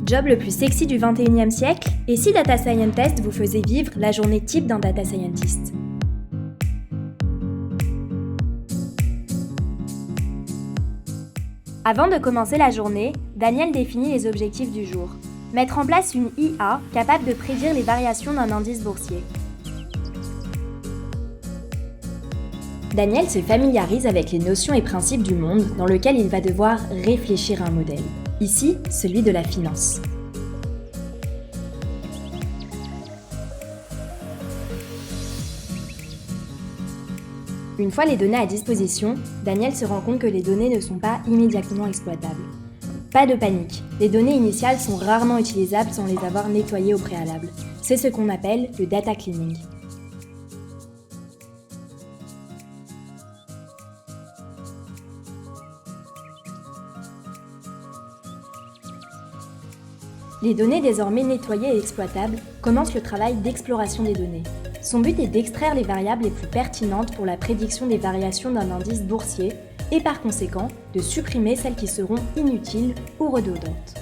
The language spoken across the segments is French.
Job le plus sexy du 21e siècle? Et si Data Scientist vous faisait vivre la journée type d'un Data Scientist? Avant de commencer la journée, Daniel définit les objectifs du jour. Mettre en place une IA capable de prédire les variations d'un indice boursier. Daniel se familiarise avec les notions et principes du monde dans lequel il va devoir réfléchir à un modèle. Ici, celui de la finance. Une fois les données à disposition, Daniel se rend compte que les données ne sont pas immédiatement exploitables. Pas de panique, les données initiales sont rarement utilisables sans les avoir nettoyées au préalable. C'est ce qu'on appelle le data cleaning. Les données désormais nettoyées et exploitables commencent le travail d'exploration des données. Son but est d'extraire les variables les plus pertinentes pour la prédiction des variations d'un indice boursier et par conséquent de supprimer celles qui seront inutiles ou redondantes.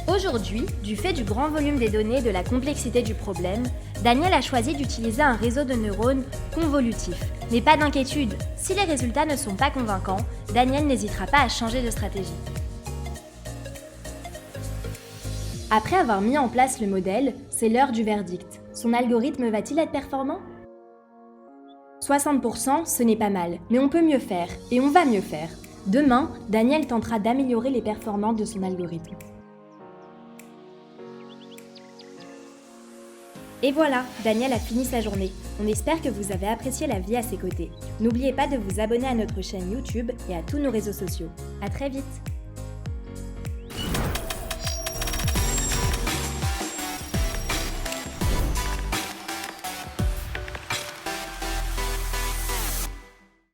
Aujourd'hui, du fait du grand volume des données et de la complexité du problème, Daniel a choisi d'utiliser un réseau de neurones convolutif. Mais pas d'inquiétude, si les résultats ne sont pas convaincants, Daniel n'hésitera pas à changer de stratégie. Après avoir mis en place le modèle, c'est l'heure du verdict. Son algorithme va-t-il être performant ? 60%, ce n'est pas mal, mais on peut mieux faire, et on va mieux faire. Demain, Daniel tentera d'améliorer les performances de son algorithme. Et voilà, Daniel a fini sa journée. On espère que vous avez apprécié la vie à ses côtés. N'oubliez pas de vous abonner à notre chaîne YouTube et à tous nos réseaux sociaux. À très vite!